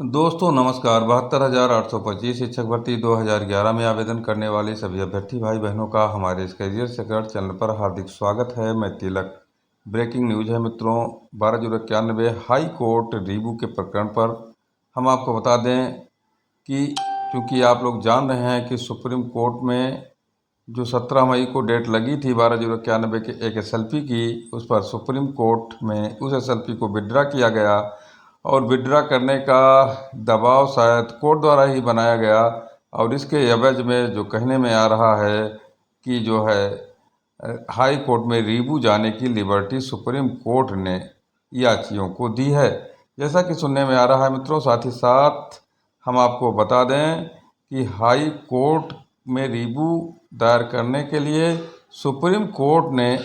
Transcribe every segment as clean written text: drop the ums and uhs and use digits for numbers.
दोस्तों नमस्कार। 72,825 शिक्षक भर्ती 2011 में आवेदन करने वाले सभी अभ्यर्थी भाई बहनों का हमारे इस करियर सेक्रेट चैनल पर हार्दिक स्वागत है। मैं तिलक। ब्रेकिंग न्यूज है मित्रों, 12/091 हाई कोर्ट रीबू के प्रकरण पर हम आपको बता दें कि चूँकि आप लोग जान रहे हैं कि सुप्रीम कोर्ट में जो 17 मई को डेट लगी थी 12/091 के एक एसएलपी की, उस पर सुप्रीम कोर्ट में उस एसएलपी को विड्रा किया गया और विड्रा करने का दबाव शायद कोर्ट द्वारा ही बनाया गया। और इसके एवज में जो कहने में आ रहा है कि जो है हाई कोर्ट में रीबू जाने की लिबर्टी सुप्रीम कोर्ट ने याचियों को दी है, जैसा कि सुनने में आ रहा है मित्रों। साथ ही साथ हम आपको बता दें कि हाई कोर्ट में रीबू दायर करने के लिए सुप्रीम कोर्ट ने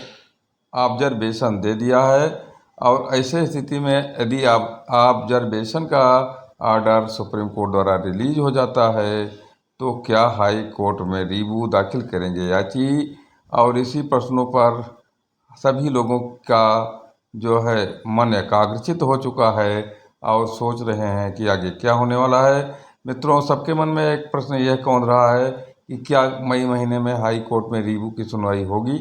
ऑब्जर्वेशन दे दिया है। और ऐसे स्थिति में यदि आप ऑब्जर्वेशन का ऑर्डर सुप्रीम कोर्ट द्वारा रिलीज हो जाता है तो क्या हाई कोर्ट में रीबू दाखिल करेंगे याची। और इसी प्रश्नों पर सभी लोगों का जो है मन एकाग्रचित हो चुका है और सोच रहे हैं कि आगे क्या होने वाला है। मित्रों, सबके मन में एक प्रश्न यह कौंध रहा है कि क्या मई महीने में हाई कोर्ट में रीबू की सुनवाई होगी,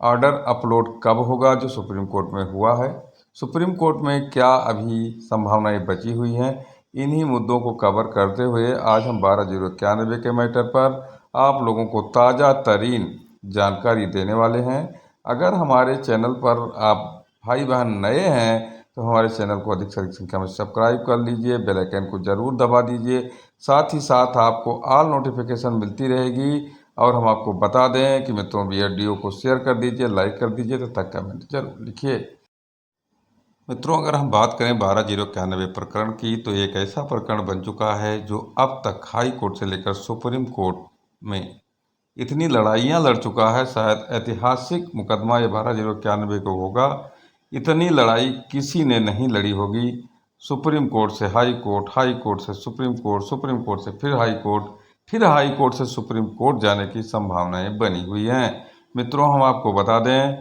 ऑर्डर अपलोड कब होगा जो सुप्रीम कोर्ट में हुआ है, सुप्रीम कोर्ट में क्या अभी संभावनाएं बची हुई हैं। इन्हीं मुद्दों को कवर करते हुए आज हम 12/091 के मैटर पर आप लोगों को ताज़ा तरीन जानकारी देने वाले हैं। अगर हमारे चैनल पर आप भाई बहन नए हैं तो हमारे चैनल को अधिक से अधिक संख्या में सब्सक्राइब कर लीजिए, बेल आइकन को ज़रूर दबा दीजिए। साथ ही साथ आपको ऑल नोटिफिकेशन मिलती रहेगी। और हम आपको बता दें कि मित्रों, वीडियो को शेयर कर दीजिए, लाइक कर दीजिए तथा कमेंट जरूर लिखिए। मित्रों, अगर हम बात करें 12/091 प्रकरण की, तो एक ऐसा प्रकरण बन चुका है जो अब तक हाई कोर्ट से लेकर सुप्रीम कोर्ट में इतनी लड़ाइयाँ लड़ चुका है। शायद ऐतिहासिक मुकदमा ये 12/091 को होगा। इतनी लड़ाई किसी ने नहीं लड़ी होगी। सुप्रीम कोर्ट से हाई कोर्ट, हाई कोर्ट से सुप्रीम कोर्ट, सुप्रीम कोर्ट से फिर हाई कोर्ट, फिर हाई कोर्ट से सुप्रीम कोर्ट जाने की संभावनाएं बनी हुई हैं। मित्रों, हम आपको बता दें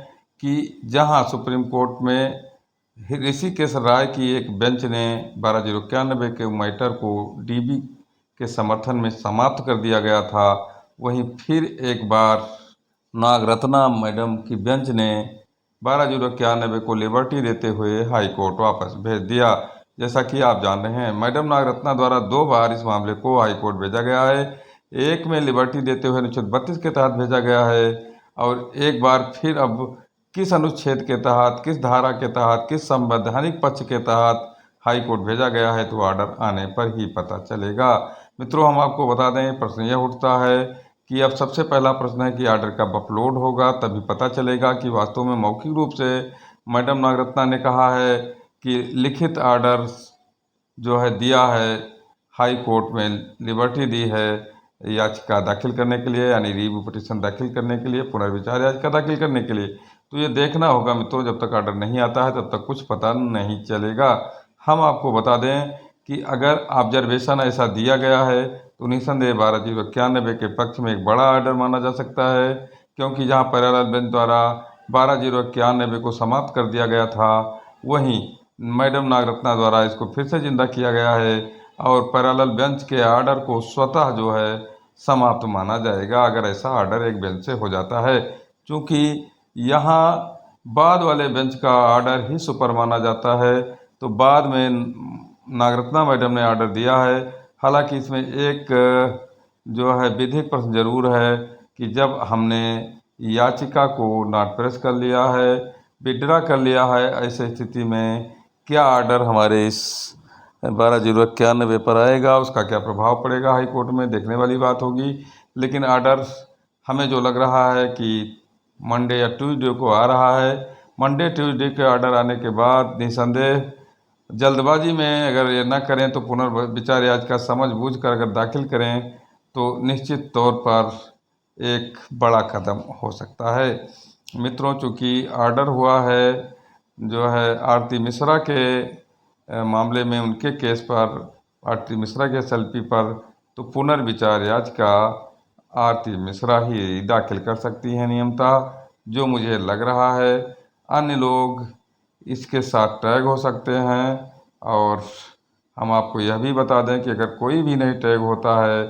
कि जहां सुप्रीम कोर्ट में ऋषिकेश राय की एक बेंच ने 12/091 के मैटर को डीबी के समर्थन में समाप्त कर दिया गया था, वहीं फिर एक बार नागरत्ना मैडम की बेंच ने 12/091 को लिबर्टी देते हुए हाई कोर्ट वापस भेज दिया। जैसा कि आप जान रहे हैं, मैडम नागरत्ना द्वारा 2 बार इस मामले को हाई कोर्ट भेजा गया है। एक में लिबर्टी देते हुए अनुच्छेद 32 के तहत भेजा गया है और एक बार फिर अब किस अनुच्छेद के तहत, किस धारा के तहत, किस संवैधानिक पक्ष के तहत हाई कोर्ट भेजा गया है तो ऑर्डर आने पर ही पता चलेगा। मित्रों, हम आपको बता दें, प्रश्न यह उठता है कि अब सबसे पहला प्रश्न है कि ऑर्डर कब अपलोड होगा, तभी पता चलेगा कि वास्तव में मौखिक रूप से मैडम नागरत्ना ने कहा है कि लिखित ऑर्डर जो है दिया है, हाई कोर्ट में लिबर्टी दी है याचिका दाखिल करने के लिए, यानी रीव्यू पिटीशन दाखिल करने के लिए, पुनर्विचार याचिका दाखिल करने के लिए। तो ये देखना होगा मित्रों, जब तक ऑर्डर नहीं आता है तब तक कुछ पता नहीं चलेगा। हम आपको बता दें कि अगर ऑब्जर्वेशन ऐसा दिया गया है तो निसंदेह 12/091 के पक्ष में एक बड़ा ऑर्डर माना जा सकता है, क्योंकि जहां पैरेलल बेंच द्वारा 12/091 को समाप्त कर दिया गया था, वहीं मैडम नागरत्ना द्वारा इसको फिर से जिंदा किया गया है और पैरेलल बेंच के ऑर्डर को स्वतः जो है समाप्त माना जाएगा अगर ऐसा ऑर्डर एक बेंच से हो जाता है। चूँकि यहाँ बाद वाले बेंच का ऑर्डर ही सुपर माना जाता है, तो बाद में नागरत्ना मैडम ने ऑर्डर दिया है। हालांकि इसमें एक जो है विधिक प्रश्न जरूर है कि जब हमने याचिका को नॉट प्रेस कर लिया है, विड्रा कर लिया है, ऐसे स्थिति में क्या ऑर्डर हमारे इस 12/091 पर आएगा, उसका क्या प्रभाव पड़ेगा हाई कोर्ट में, देखने वाली बात होगी। लेकिन ऑर्डर हमें जो लग रहा है कि मंडे या ट्यूसडे को आ रहा है। मंडे ट्यूसडे के ऑर्डर आने के बाद निसंदेह जल्दबाजी में अगर ये न करें तो पुनर्विचार याचिका समझ बूझ कर अगर दाखिल करें तो निश्चित तौर पर एक बड़ा कदम हो सकता है। मित्रों, चूँकि ऑर्डर हुआ है जो है आरती मिश्रा के मामले में, उनके केस पर, आरती मिश्रा के एसएलपी पर, तो पुनर्विचार याचिका आरती मिश्रा ही दाखिल कर सकती हैं नियमतः, जो मुझे लग रहा है। अन्य लोग इसके साथ टैग हो सकते हैं और हम आपको यह भी बता दें कि अगर कोई भी नहीं टैग होता है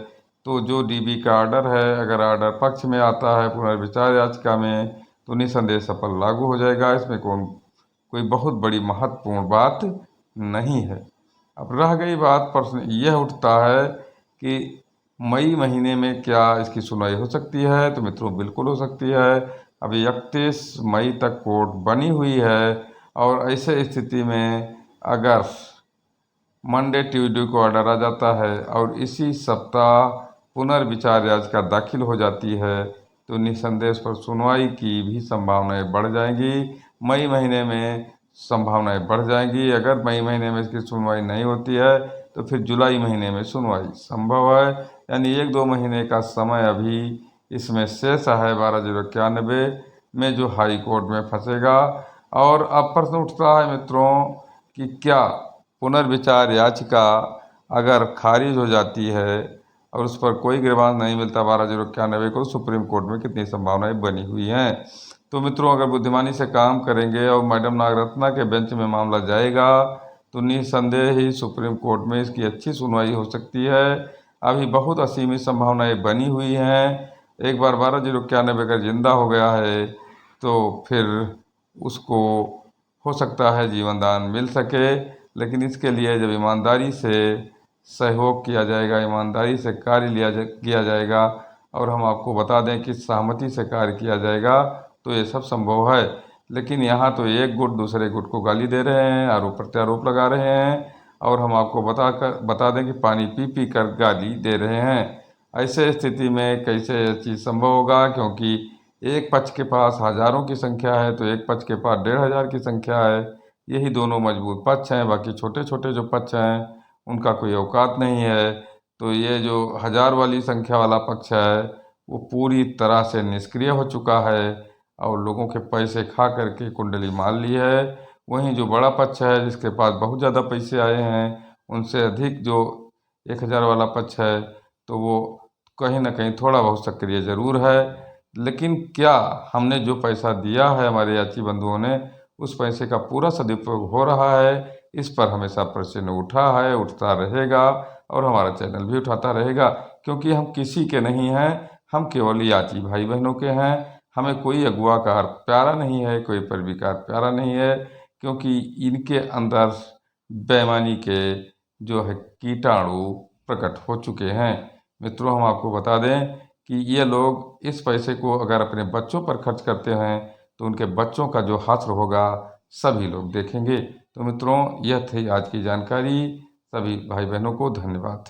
तो जो डीबी का ऑर्डर है, अगर ऑर्डर पक्ष में आता है पुनर्विचार याचिका में, तो निसंदेह सफल लागू हो जाएगा। इसमें कोई बहुत बड़ी महत्वपूर्ण बात नहीं है। अब रह गई बात, प्रश्न यह उठता है कि मई महीने में क्या इसकी सुनवाई हो सकती है? तो मित्रों बिल्कुल हो सकती है। अभी 31 मई तक कोर्ट बनी हुई है और ऐसे स्थिति में अगर मंडे ट्यूसडे को ऑर्डर आ जाता है और इसी सप्ताह पुनर्विचार याचिका दाखिल हो जाती है तो निसंदेह इस पर सुनवाई की भी संभावनाएं बढ़ जाएंगी। मई महीने में संभावनाएं बढ़ जाएंगी। अगर मई महीने में इसकी सुनवाई नहीं होती है तो फिर जुलाई महीने में सुनवाई संभव है। यानी 1-2 महीने का समय अभी इसमें शेष है 12/091 में, जो हाई कोर्ट में फंसेगा। और अब प्रश्न उठता है मित्रों कि क्या पुनर्विचार याचिका अगर खारिज हो जाती है और उस पर कोई गिरबान नहीं मिलता 12/091 को, सुप्रीम कोर्ट में कितनी संभावनाएं बनी हुई हैं? तो मित्रों अगर बुद्धिमानी से काम करेंगे और मैडम नागरत्ना के बेंच में मामला जाएगा तो निसंदेह ही सुप्रीम कोर्ट में इसकी अच्छी सुनवाई हो सकती है। अभी बहुत असीमित संभावनाएं बनी हुई हैं। एक बार 12/091 अगर जिंदा हो गया है तो फिर उसको हो सकता है जीवन दान मिल सके, लेकिन इसके लिए जब ईमानदारी से सहयोग किया जाएगा, ईमानदारी से कार्य किया जाएगा और हम आपको बता दें कि सहमति से कार्य किया जाएगा तो ये सब संभव है। लेकिन यहाँ तो एक गुट दूसरे गुट को गाली दे रहे हैं, आरोप प्रत्यारोप लगा रहे हैं और हम आपको बता दें कि पानी पी पी कर गाली दे रहे हैं। ऐसे स्थिति में कैसे ये चीज़ संभव होगा? क्योंकि एक पक्ष के पास हजारों की संख्या है तो एक पक्ष के पास 1,500 की संख्या है। यही दोनों मजबूत पक्ष हैं, बाकी छोटे छोटे जो पक्ष हैं उनका कोई औकात नहीं है। तो ये जो 1,000 वाली संख्या वाला पक्ष है वो पूरी तरह से निष्क्रिय हो चुका है और लोगों के पैसे खा करके कुंडली मार ली है। वहीं जो बड़ा पक्ष है जिसके पास बहुत ज़्यादा पैसे आए हैं, उनसे अधिक जो 1,000 वाला पक्ष है, तो वो कहीं ना कहीं थोड़ा बहुत सक्रिय जरूर है। लेकिन क्या हमने जो पैसा दिया है हमारे याची बंधुओं ने, उस पैसे का पूरा सदुपयोग हो रहा है? इस पर हमेशा प्रश्न उठा है, उठता रहेगा और हमारा चैनल भी उठाता रहेगा, क्योंकि हम किसी के नहीं हैं, हम केवल याची भाई बहनों के हैं। हमें कोई अगुवाकार प्यारा नहीं है, कोई परविकार प्यारा नहीं है, क्योंकि इनके अंदर बेईमानी के जो है कीटाणु प्रकट हो चुके हैं। मित्रों हम आपको बता दें कि ये लोग इस पैसे को अगर अपने बच्चों पर खर्च करते हैं तो उनके बच्चों का जो हश्र होगा सभी लोग देखेंगे। तो मित्रों यह थी आज की जानकारी। सभी भाई बहनों को धन्यवाद।